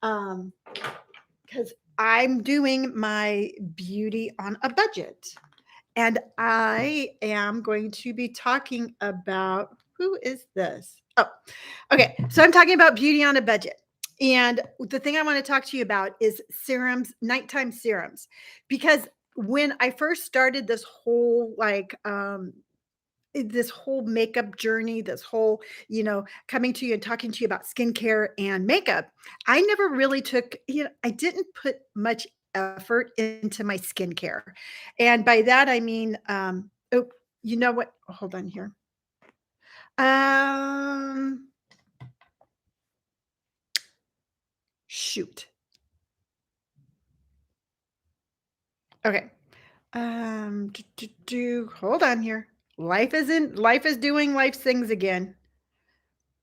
Um, because I'm doing my beauty on a budget. And I am going to be talking about who is this? Oh, okay. So I'm talking about beauty on a budget. And the thing I want to talk to you about is serums, nighttime serums, because when I first started this whole this whole makeup journey, this whole, coming to you and talking to you about skincare and makeup, I never really took, I didn't put much effort into my skincare. And by that, I mean, oh, you know what? Hold on here. Um, Shoot. Okay. Hold on here. Life is doing life things again.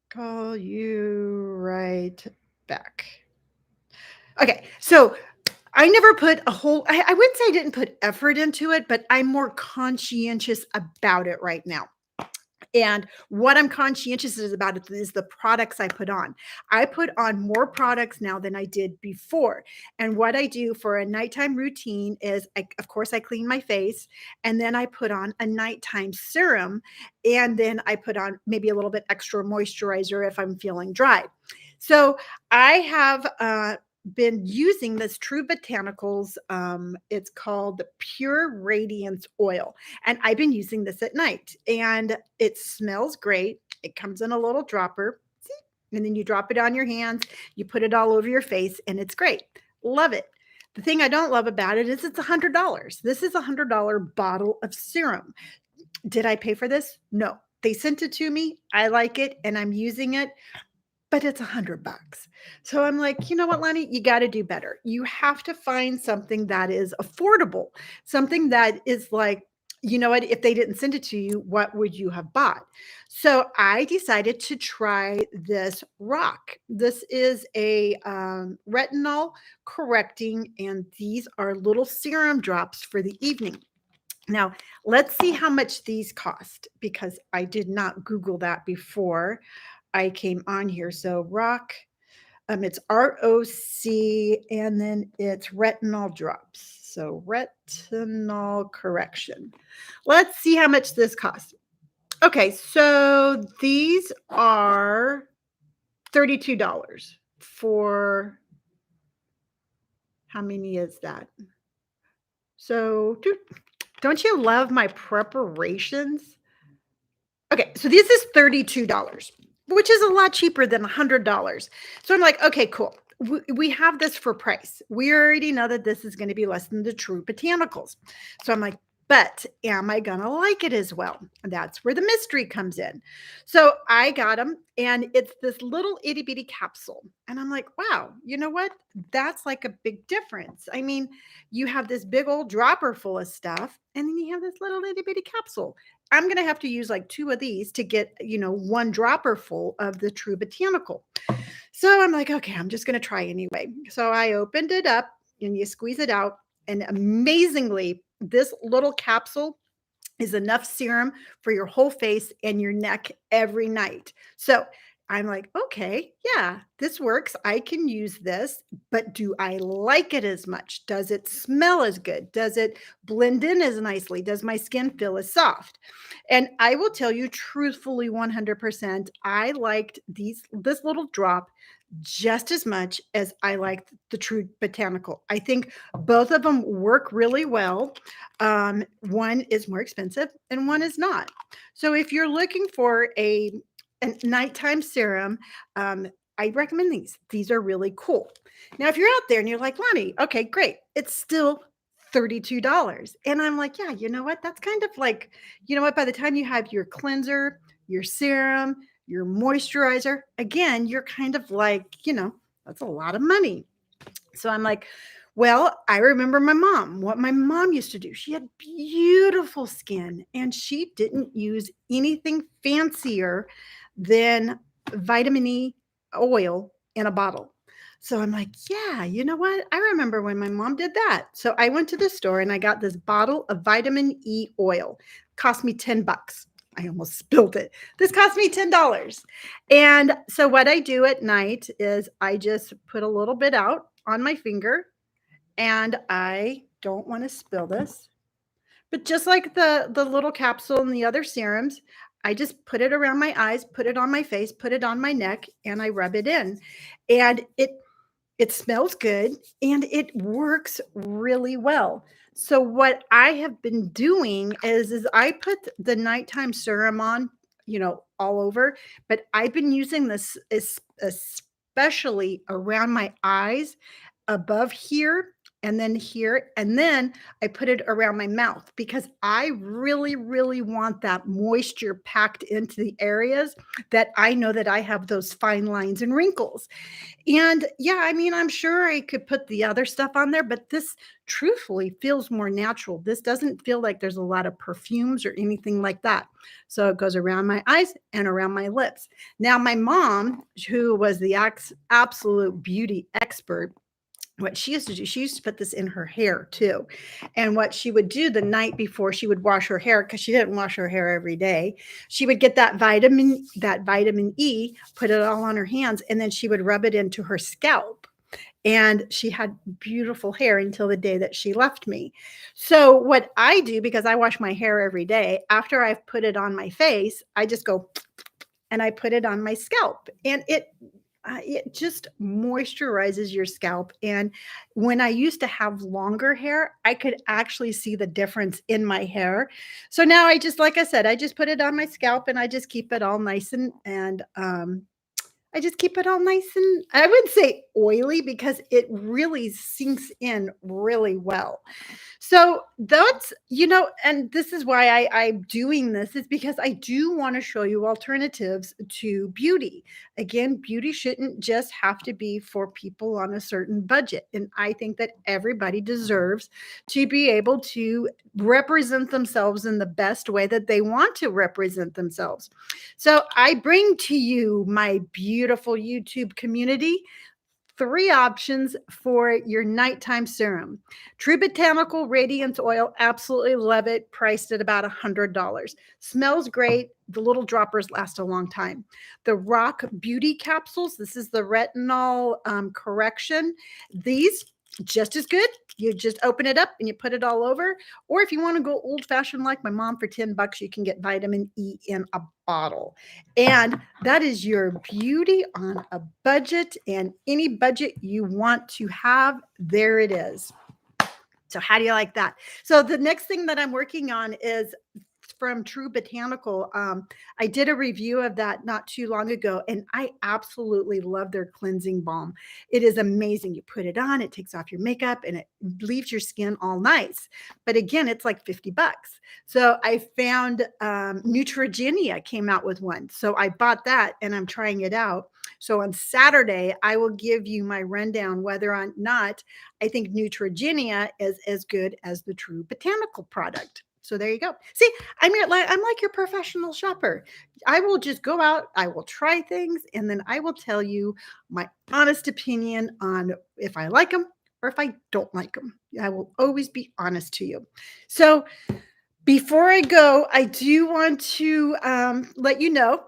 Call you right back. Okay, so I never put a whole I wouldn't say I didn't put effort into it, but I'm more conscientious about it right now. And what I'm conscientious is about it is the products I put on. I put on more products now than I did before. And what I do for a nighttime routine is, of course, I clean my face and then I put on a nighttime serum. And then I put on maybe a little bit extra moisturizer if I'm feeling dry. So I have been using this True Botanicals. It's called the Pure Radiance Oil, and I've been using this at night, and it smells great. It comes in a little dropper, and then you drop it on your hands. You put it all over your face, and it's great. Love it. The thing I don't love about it is it's $100. This is $100 bottle of serum. Did I pay for this? No. They sent it to me. I like it, and I'm using it, but it's $100. So I'm like, you know what, Lonnie, you got to do better. You have to find something that is affordable, something that is like, you know what, if they didn't send it to you, what would you have bought? So I decided to try this rock. This is a retinol correcting, and these are little serum drops for the evening. Now, let's see how much these cost because I did not Google that before I came on here. So rock, it's ROC, and then it's retinol drops. So retinol correction. Let's see how much this costs. Okay, so these are $32 for how many is that? So don't you love my preparations? Okay, so this is $32, which is a lot cheaper than $100. So I'm like, okay, cool. We have this for price. We already know that this is going to be less than the True Botanicals. So I'm like, but am I going to like it as well? And that's where the mystery comes in. So I got them, and it's this little itty bitty capsule. And I'm like, wow, you know what? That's like a big difference. I mean, you have this big old dropper full of stuff, and then you have this little itty bitty capsule. I'm going to have to use like two of these to get, one dropper full of the True Botanical. So I'm like, okay, I'm just going to try anyway. So I opened it up and you squeeze it out. And amazingly, this little capsule is enough serum for your whole face and your neck every night. So I'm like, okay, yeah, this works. I can use this, but do I like it as much? Does it smell as good? Does it blend in as nicely? Does my skin feel as soft? And I will tell you truthfully 100%, I liked this little drop just as much as I liked the True Botanical. I think both of them work really well. One is more expensive and one is not. So if you're looking for a nighttime serum, I recommend these. These are really cool. Now, if you're out there and you're like, Lonnie, okay, great. It's still $32. And I'm like, yeah, you know what? That's kind of like, you know what? By the time you have your cleanser, your serum, your moisturizer, again, you're kind of like, that's a lot of money. So I'm like, well, I remember my mom, what my mom used to do. She had beautiful skin and she didn't use anything fancier than vitamin E oil in a bottle. So I'm like, yeah, you know what? I remember when my mom did that. So I went to the store and I got this bottle of vitamin E oil. Cost me $10. I almost spilled it. This cost me $10. And so what I do at night is I just put a little bit out on my finger, and I don't want to spill this. But just like the little capsule and the other serums, I just put it around my eyes, put it on my face, put it on my neck, and I rub it in. And it smells good and it works really well. So what I have been doing is I put the nighttime serum on, all over, but I've been using this especially around my eyes, above here, and then here, and then I put it around my mouth because I really, really want that moisture packed into the areas that I know that I have those fine lines and wrinkles. And yeah, I mean, I'm sure I could put the other stuff on there, but this truthfully feels more natural. This doesn't feel like there's a lot of perfumes or anything like that. So it goes around my eyes and around my lips. Now, my mom, who was the absolute beauty expert, what she used to do, she used to put this in her hair too. And what she would do the night before she would wash her hair, because she didn't wash her hair every day, she would get that vitamin E, put it all on her hands, and then she would rub it into her scalp. And she had beautiful hair until the day that she left me. So what I do, because I wash my hair every day, after I've put it on my face, I just go and I put it on my scalp, and it just moisturizes your scalp. And when I used to have longer hair, I could actually see the difference in my hair. So now I just, like I said, I just put it on my scalp and I just keep it all nice and I just keep it all nice, and I wouldn't say oily because it really sinks in really well. So that's, and this is why I'm doing this, is because I do want to show you alternatives to beauty. Again, beauty shouldn't just have to be for people on a certain budget. And I think that everybody deserves to be able to represent themselves in the best way that they want to represent themselves. So I bring to you, my beautiful YouTube community, three options for your nighttime serum. True Botanical Radiance Oil, absolutely love it, priced at about $100. Smells great. The little droppers last a long time. The Rock Beauty Capsules, this is the retinol correction. These, just as good. You just open it up and you put it all over. Or if you want to go old fashioned like my mom, for $10, you can get vitamin E in a bottle. And that is your beauty on a budget, and any budget you want to have, there it is. So how do you like that? So the next thing that I'm working on is from True Botanical. I did a review of that not too long ago, and I absolutely love their cleansing balm. It is amazing. You put it on, it takes off your makeup, and it leaves your skin all nice. But again, it's like $50. So I found Neutrogena came out with one. So I bought that and I'm trying it out. So on Saturday, I will give you my rundown whether or not I think Neutrogena is as good as the True Botanical product. So there you go. See, I'm like your professional shopper. I will just go out, I will try things, and then I will tell you my honest opinion on if I like them or if I don't like them. I will always be honest to you. So before I go, I do want to let you know,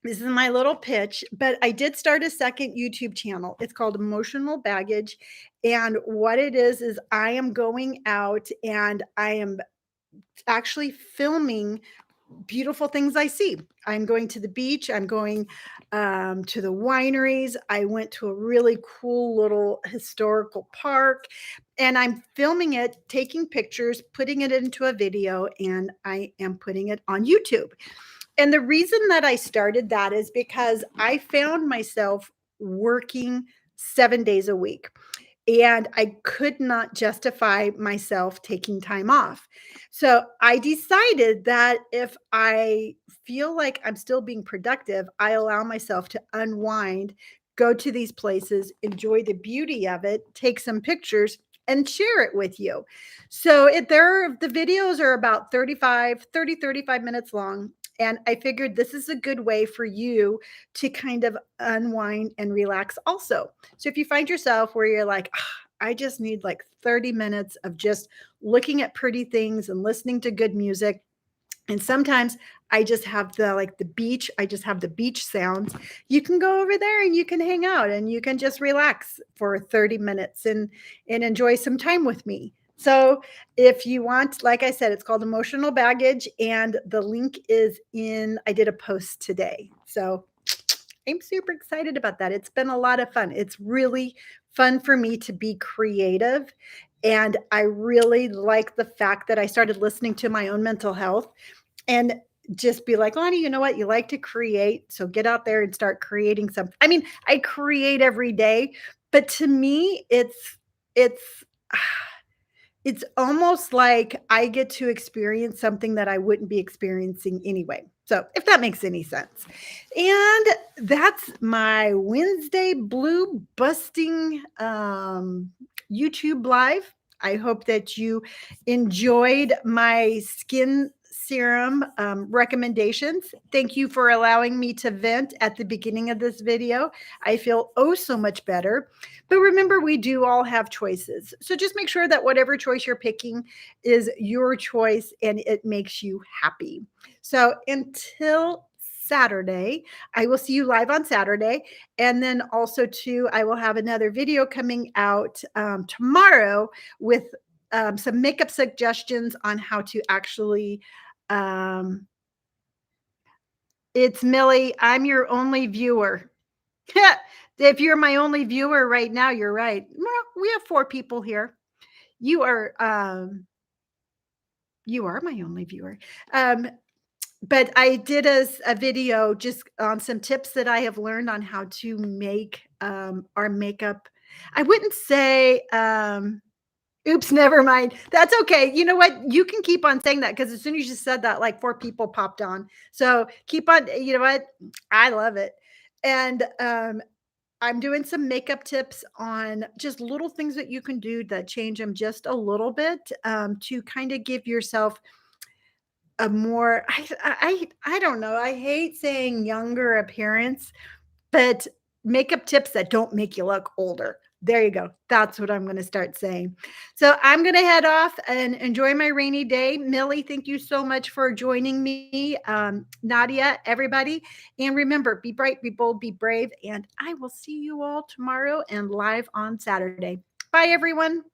this is my little pitch, but I did start a second YouTube channel. It's called Emotional Baggage. And what it is I am going out and I am actually filming beautiful things I see. I'm going to the beach. I'm going to the wineries. I went to a really cool little historical park, and I'm filming it, taking pictures, putting it into a video, and I am putting it on YouTube. And the reason that I started that is because I found myself working 7 days a week. And I could not justify myself taking time off. So I decided that if I feel like I'm still being productive, I allow myself to unwind, go to these places, enjoy the beauty of it, take some pictures, and share it with you. So the videos are about 35 minutes long. And I figured this is a good way for you to kind of unwind and relax also. So if you find yourself where you're like, I just need like 30 minutes of just looking at pretty things and listening to good music, And sometimes I just have the beach, I just have the beach sounds. You can go over there and you can hang out and you can just relax for 30 minutes and enjoy some time with me. So, if you want, like I said, it's called Emotional Baggage, and the link is in, I did a post today. So, I'm super excited about that. It's been a lot of fun. It's really fun for me to be creative. And I really like the fact that I started listening to my own mental health and just be like, Lonnie, you know what? You like to create. So get out there and start creating something. I mean, I create every day, but to me, it's it's almost like I get to experience something that I wouldn't be experiencing anyway. So, if that makes any sense. And that's my Wednesday blue busting YouTube live. I hope that you enjoyed my skin serum recommendations. Thank you for allowing me to vent at the beginning of this video. I feel oh so much better. But remember, we do all have choices. So just make sure that whatever choice you're picking is your choice and it makes you happy. So until Saturday, I will see you live on Saturday. And then also, too, I will have another video coming out tomorrow with some makeup suggestions on how to actually. Um, it's Millie. I'm your only viewer. If you're my only viewer right now, you're right. Well, we have 4 people here. You are, you are my only viewer. Um, but I did a video just on some tips that I have learned on how to make, our makeup. I wouldn't say, oops, never mind. That's okay. You know what? You can keep on saying that because as soon as you said that, like 4 people popped on. So keep on, you know what? I love it. And, I'm doing some makeup tips on just little things that you can do that change them just a little bit, to kinda give yourself a more I don't know, I hate saying younger appearance, but makeup tips that don't make you look older. There you go. That's what I'm gonna start saying. So I'm gonna head off and enjoy my rainy day. Millie, thank you so much for joining me. Nadia, everybody. And remember, be bright, be bold, be brave. And I will see you all tomorrow and live on Saturday. Bye, everyone.